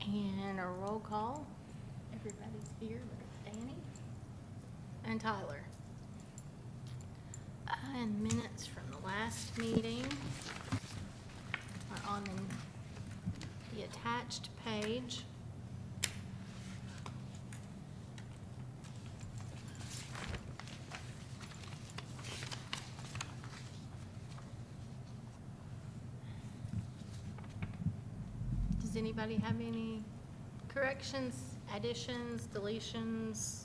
And a roll call. Everybody's here but Danny and Tyler. And minutes from the last meeting are on the attached page. Does anybody have any corrections, additions, deletions?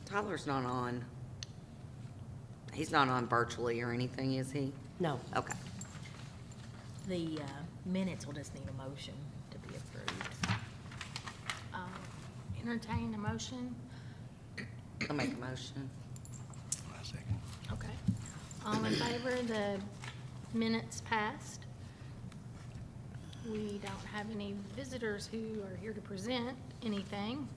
Tyler's not on. He's not on virtually or anything, is he? No. Okay. The minutes will just need a motion to be approved. Entertain a motion? I'll make a motion. I second. Okay. All in favor, the minutes passed. We don't have any visitors who are here to present anything.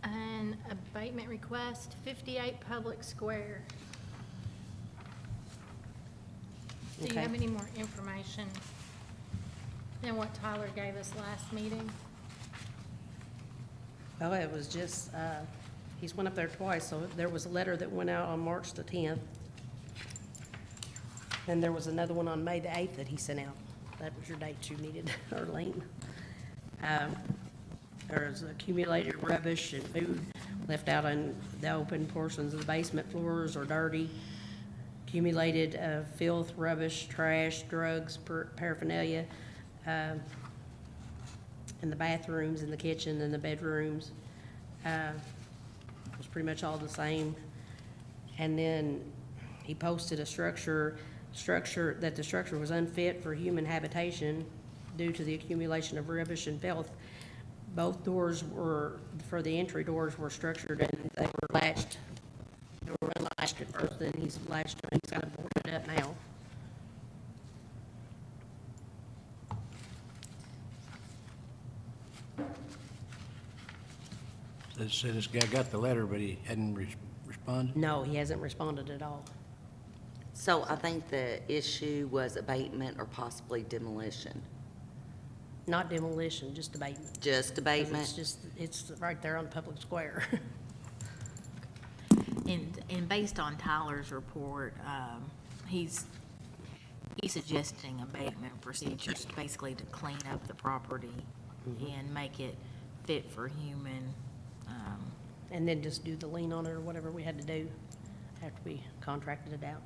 An abatement request, 58 Public Square. Do you Okay. have any more information than what Tyler gave us last meeting? Well, it was just, he's went up there twice, so there was a letter that went out on March the 10th. And there was another one on May the 8th that he sent out. That was your date you needed, Arlene. There was accumulated rubbish and food left out on the open portions of the basement floors or dirty. Accumulated filth, rubbish, trash, drugs, paraphernalia, in the bathrooms, in the kitchen, in the bedrooms. It was pretty much all the same. And then he posted a structure that the structure was unfit for human habitation due to the accumulation of rubbish and filth. Both doors for the entry doors were structured and they were latched. They were unlatched at first, then he's latched them, he's got it boarded up now. So this guy got the letter, but he hadn't responded? No, he hasn't responded at all. So I think the issue was abatement or possibly demolition. Not demolition, just abatement. 'Cause Just abatement? it's right there on the public square. And based on Tyler's report, he's suggesting abatement procedures basically to clean up the property and make it fit for human. And then just do the lien on it or whatever we had to do after we contracted it out.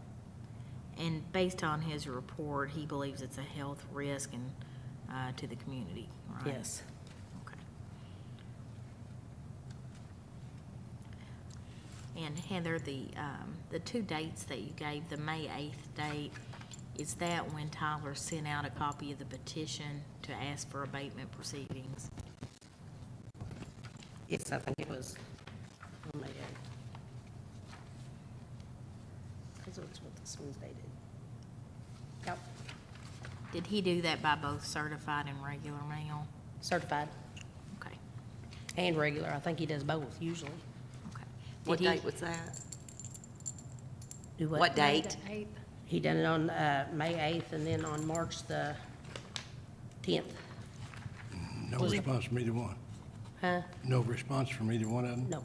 And based on his report, he believes it's a health risk and to the community, right? Yes. Okay. And Heather, the two dates that you gave, the May 8th date, is that when Tyler sent out a copy of the petition to ask for abatement proceedings? Yes, I think it was on the, because that's what this one's dated. Yep, Did he do that by both certified and regular mail? certified Okay, and regular. I think he does both usually. okay. What Did he- date was that? Do What May date? the 8th. He done it on May 8th and then on March the 10th. No Was it- response from either one? Huh? No response from either one of them? No.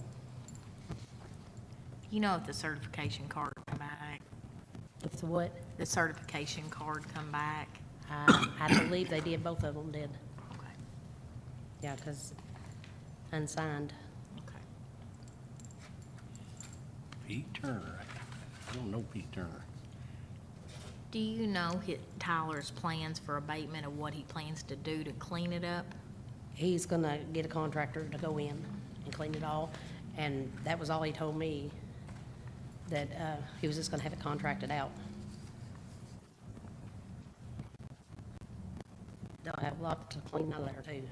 You know if the certification card come back? It's what? The certification card come back? I believe they did, both of them did. Okay, Yeah, because unsigned. okay. Pete Turner. I don't know Pete Turner. Do you know Tyler's plans for abatement of what he plans to do to clean it up? He's gonna get a contractor to go in and clean it all, and that was all he told me, that he was just gonna have it contracted out. They'll have a lot to clean out there too.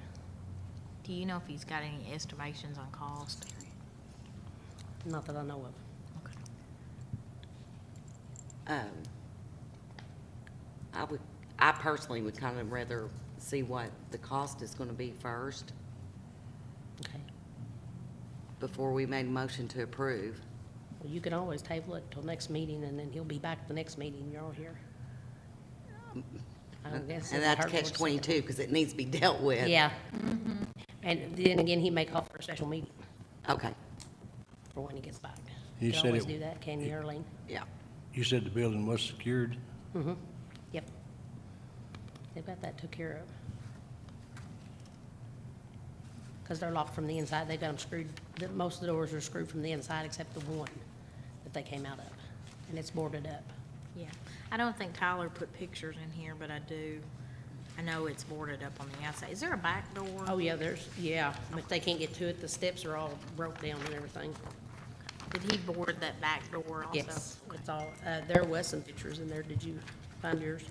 Do you know if he's got any estimations on cost? Not that I know of. I personally would kind of rather see what the cost is gonna be first Okay. before we made a motion to approve. Well, you can always table it till next meeting, and then he'll be back at the next meeting, you're all here. I don't guess And it that's hurt more catch to 22, because it needs to be dealt with. Yeah. And then again, he may call for a special meeting Okay, for when he gets back. You can said always it- do that, can you, Arlene? yeah. You said the building was secured? Mm-hmm, yep. They've got that took care of. Because they're locked from the inside, they've got them screwed, most of the doors are screwed from the inside except the one that they came out of, and it's boarded up. Yeah, I don't think Tyler put pictures in here, but I do. I know it's boarded up on the outside. Is there a back door? Oh, yeah, but they can't get to it, the steps are all broke down and everything. Did he board that back door also? Yes, it's all, there was some pictures in there, did you find yours?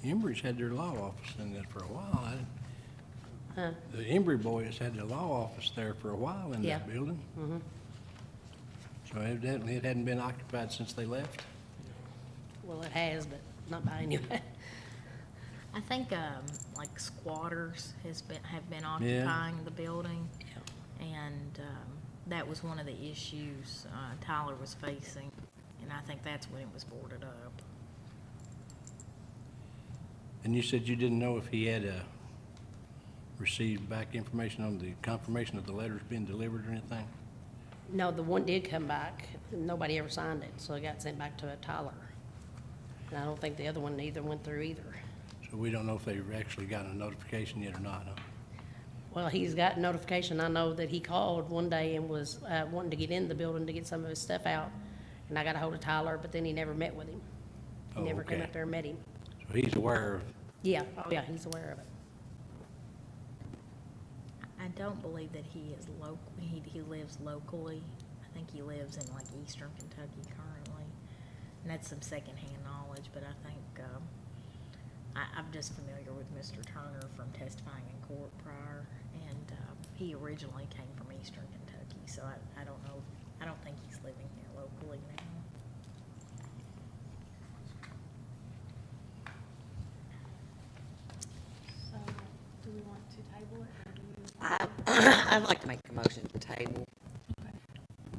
Embry's had their law office in there for a while. Huh? The Embry boys had their law office there for a while in Yeah. that building. Mm-hmm. So evidently it hadn't been occupied since they left. Well, it has, but not by anyone. I think, like squatters have been occupying the building. And, that was one of the issues, Tyler was facing, and I think that's when it was boarded up. And you said you didn't know if he had received back information on the confirmation of the letters being delivered or anything? No, the one did come back, nobody ever signed it, so it got sent back to Tyler. And I don't think the other one either went through either. So we don't know if they've actually gotten a notification yet or not, huh? Well, he's got notification, I know that he called one day and was wanting to get in the building to get some of his stuff out. And I got a hold of Tyler, but then he never met with him. He Oh, never came okay. up there and met him. So he's aware of, Yeah, oh yeah, he's aware of it. I don't believe that he is he lives locally. I think he lives in like eastern Kentucky currently. And that's some secondhand knowledge, but I think, I'm just familiar with Mr. Turner from testifying in court prior. And, he originally came from eastern Kentucky, so I don't know, I don't think he's living here locally now. So, do we want to table it, or do you? I'd like to make a motion to table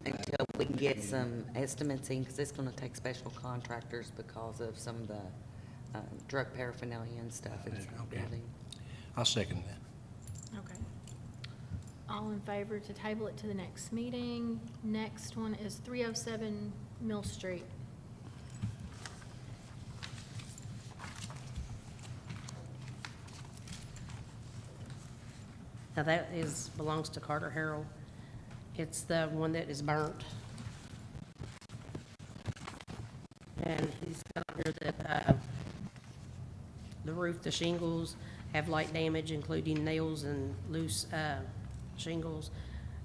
until we can get some estimates in, because it's gonna take special contractors because of some of the drug paraphernalia and stuff in the Okay. building. I'll second that. Okay. All in favor to table it to the next meeting? Next one is 307 Mill Street. Now that belongs to Carter Harrell. It's the one that is burnt. And he's got on here that, the roof, the shingles have light damage, including nails and loose, shingles.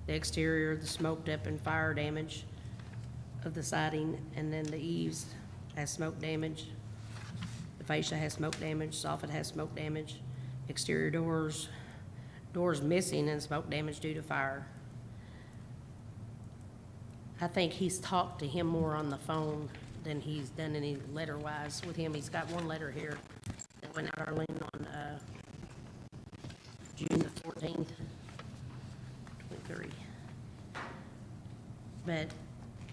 The exterior, the smoked up and fire damage of the siding, and then the eaves has smoke damage. The fascia has smoke damage, soffit has smoke damage. Exterior doors missing and smoke damage due to fire. I think he's talked to him more on the phone than he's done any letter-wise with him. He's got one letter here that went out, Arlene, on June the 14th, 23. But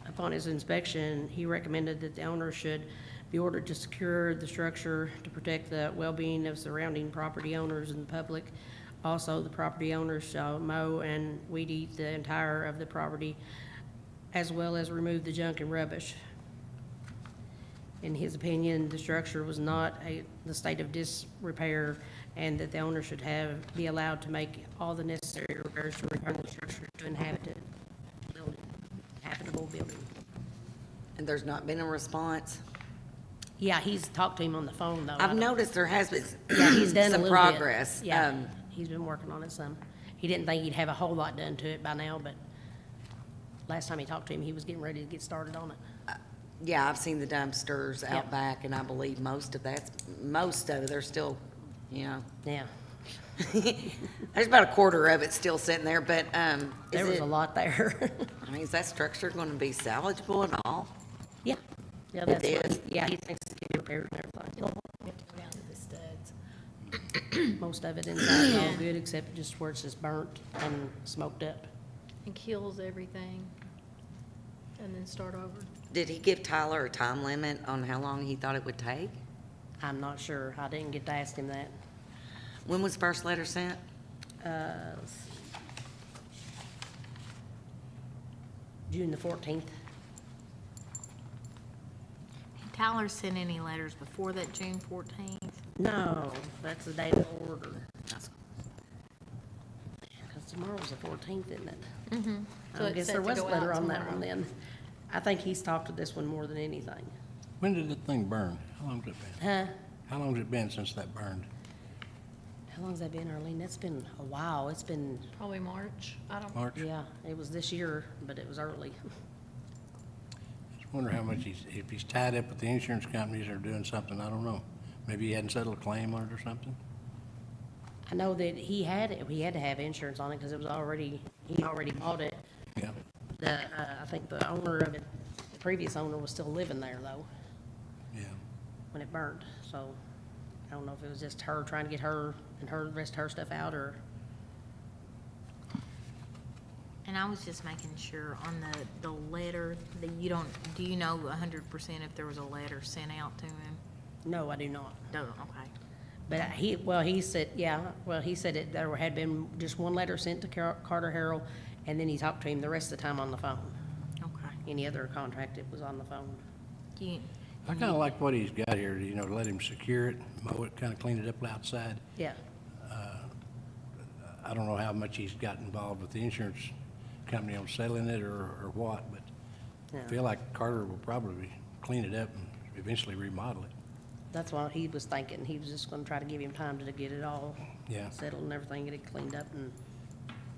upon his inspection, he recommended that the owner should be ordered to secure the structure to protect the well-being of surrounding property owners and the public. Also, the property owners shall mow and weed eat the entire of the property, as well as remove the junk and rubbish. In his opinion, the structure was not the state of disrepair, and that the owner should be allowed to make all the necessary repairs to return the structure to habitable building. And there's not been a response? Yeah, he's talked to him on the phone, though. I I've don't- noticed there has been Yeah, he's done a some little bit. progress. Yeah, he's been working on it some. He didn't think he'd have a whole lot done to it by now, but last time he talked to him, he was getting ready to get started on it. Yeah, I've seen the dumpsters out Yep. back, and I believe most of it, they're still, you know, Yeah, There's about a quarter of it still sitting there, but, There was a lot there. I mean, is that structure gonna be salvageable at all? Yeah. Yeah, that's It what, is? yeah, he thinks it can be repaired and everything. We have to go down to the studs Most of it inside is all good, except just where it's just burnt and smoked up. and kills everything, and then start over. Did he give Tyler a time limit on how long he thought it would take? I'm not sure. I didn't get to ask him that. When was first letter sent? Let's see. June the 14th. Did Tyler sent any letters before that June 14th? No, that's the date of the order. Because tomorrow's the 14th, isn't it? Mm-hmm. I guess there was a letter on that one then. I think he's talked to this one more than anything. When did the thing burn? How long's it been? Huh? How long's it been since that burned? How long's that been, Arlene? That's been a while. It's been, Probably March, I don't. March? yeah, it was this year, but it was early. Just wonder how much if he's tied up with the insurance companies or doing something, I don't know. Maybe he hadn't settled a claim on it or something? I know that he had to have insurance on it because it was already, he already bought it. Yeah. I think the owner of it, the previous owner was still living there though, Yeah. when it burned. So I don't know if it was just her trying to get her and the rest of her stuff out or, And I was just making sure on the letter that you don't, do you know 100% if there was a letter sent out to him? no, I do not. No, okay. But he said, he said that there had been just one letter sent to Carter Harrell, and then he talked to him the rest of the time on the phone. Okay. Any other contract, it was on the phone. You, I kinda like what he's got here, you know, to let him secure it, mow it, kinda clean it up outside. Yeah, I don't know how much he's got involved with the insurance company on selling it or what, but I yeah. feel like Carter will probably clean it up and eventually remodel it. That's what he was thinking. He was just gonna try to give him time to get it all Yeah. settled and everything, get it cleaned up and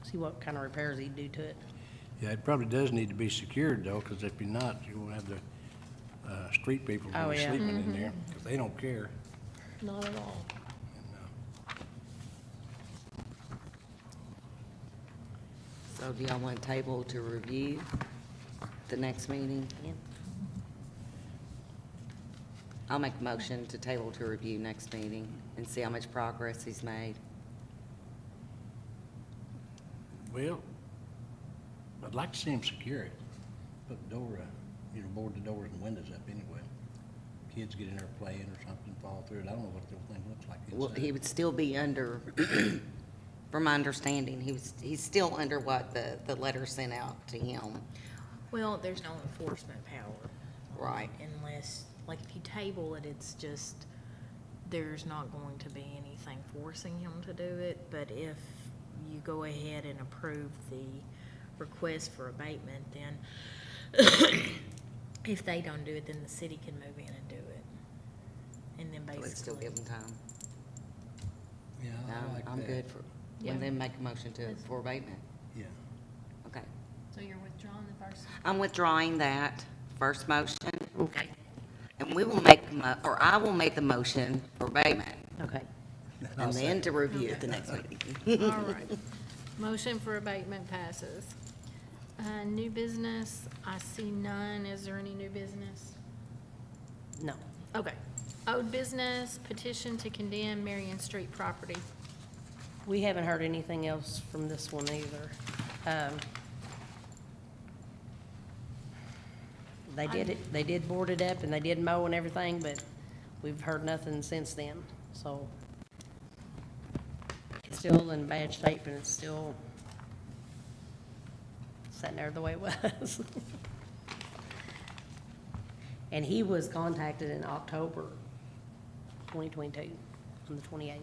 see what kind of repairs he'd do to it. Yeah, it probably does need to be secured though, because if you're not, you won't have the, street people Oh, who are yeah. sleeping in there, because they don't care. Not at all. So do y'all want a table to review the next meeting? Yeah. I'll make a motion to table to review next meeting and see how much progress he's made. Well, I'd like to see him secure it, put the door, you know, board the doors and windows up anyway. Kids get in there playing or something, fall through it, I don't know what the thing looks like Well, he inside. would still be under, from my understanding, he's still under what the letter sent out to him. well, there's no enforcement power. Right. Unless, like, if you table it, it's just, there's not going to be anything forcing him to do it. But if you go ahead and approve the request for abatement, then if they don't do it, then the city can move in and do it. And then So we still basically, give him time. Yeah, I like that. I'm good for, Yeah. and then make a motion for abatement. Yeah. Okay. So you're withdrawing the first? I'm withdrawing that first motion, Okay, and we will make, or I will make the motion for abatement, okay. and then to review at the next meeting. All right. Motion for abatement passes. New business, I see none. Is there any new business? No. Okay. Old business, petition to condemn Marion Street property. We haven't heard anything else from this one either. They did board it up and they did mow and everything, but we've heard nothing since then, so. It's still in bad shape and it's still sitting there the way it was. And he was contacted in October 2022, on the 28th.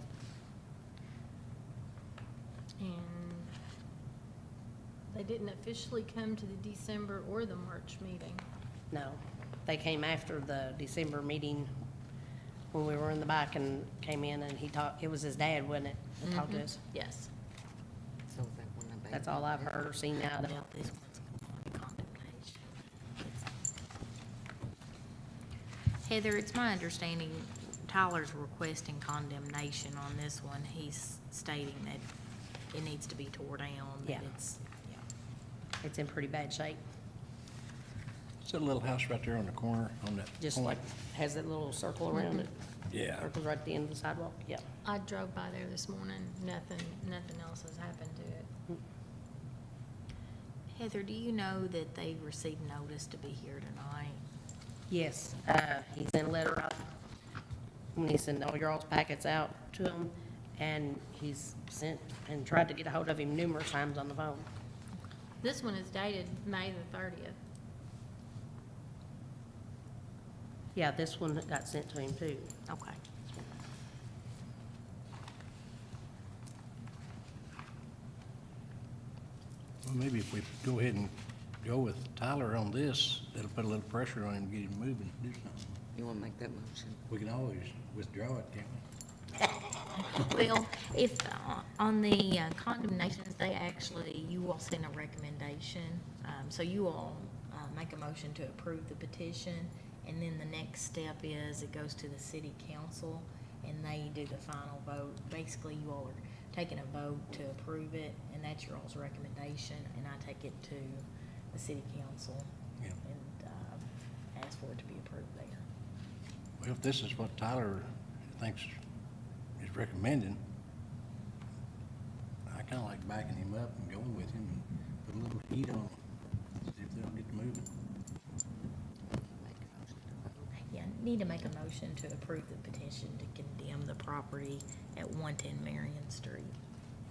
And they didn't officially come to the December or the March meeting. No, they came after the December meeting when we were in the back and came in and he talked, it was his dad, wasn't it, that talked to us? Yes. So that one abatement. That's all I've heard or seen now. well, this one's on condemnation. Heather, it's my understanding Tyler's requesting condemnation on this one. He's stating that it needs to be tore down, that Yeah. it's, It's in pretty bad shape, It's that little house right there on the corner, on that just point. like, has that little circle around it. Yeah. Circle's right at the end of the sidewalk, yeah. I drove by there this morning, nothing else has happened to it. Heather, do you know that they've received notice to be here tonight? Yes, he sent a letter out, when he sent all your all's packets out to him, and he's sent and tried to get a hold of him numerous times on the phone. This one is dated May the 30th. Yeah, this one got sent to him too. Okay. Well, maybe if we go ahead and go with Tyler on this, that'll put a little pressure on him to get him moving, do something. You wanna make that motion? We can always withdraw it, can't we? Well, if, on the condemnations, they actually, you all send a recommendation. So you all make a motion to approve the petition, and then the next step is it goes to the city council, and they do the final vote. Basically, you all are taking a vote to approve it, and that's your all's recommendation, and I take it to the city council Yeah. and ask for it to be approved there. Well, if this is what Tyler thinks is recommending, I kinda like backing him up and going with him and put a little heat on him, see if they'll get moving. Yeah, need to make a motion to approve the petition to condemn the property at 110 Marion Street.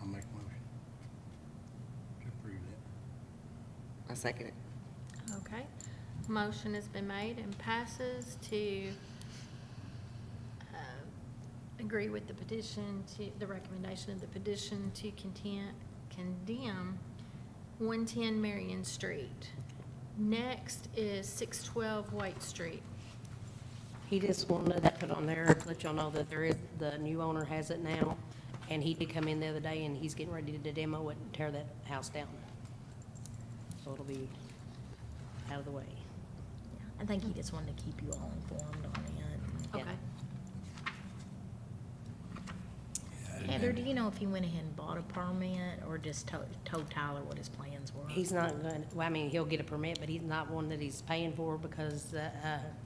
I'll make a motion to approve that. I second it. Okay. Motion has been made and passes to agree with the petition to, the recommendation of the petition to condemn 110 Marion Street. Next is 612 White Street. He just wanted that put on there, to let y'all know that there is, the new owner has it now, and he did come in the other day, and he's getting ready to demo it and tear that house down. So it'll be out of the way. Yeah, I think he just wanted to keep you all informed on it. Yeah. Okay. Heather, do you know if he went ahead and bought a permit or just told Tyler what his plans were? He's not going, well, I mean, he'll get a permit, but he's not one that he's paying for because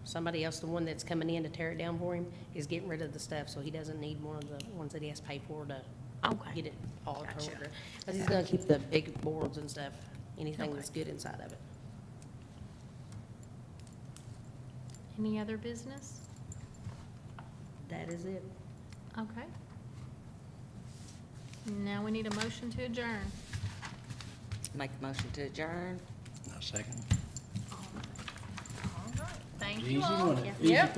somebody else, the one that's coming in to tear it down for him, is getting rid of the stuff, so he doesn't need one of the ones that he has to pay for to Okay. get it all Gotcha. toward. But he's gonna keep the big boards and stuff, anything Okay. that's good inside of it. Any other business? That is it. Okay. Now we need a motion to adjourn. Make a motion to adjourn. Now, second. All right. Thank Easy you all. one. Yep. Easy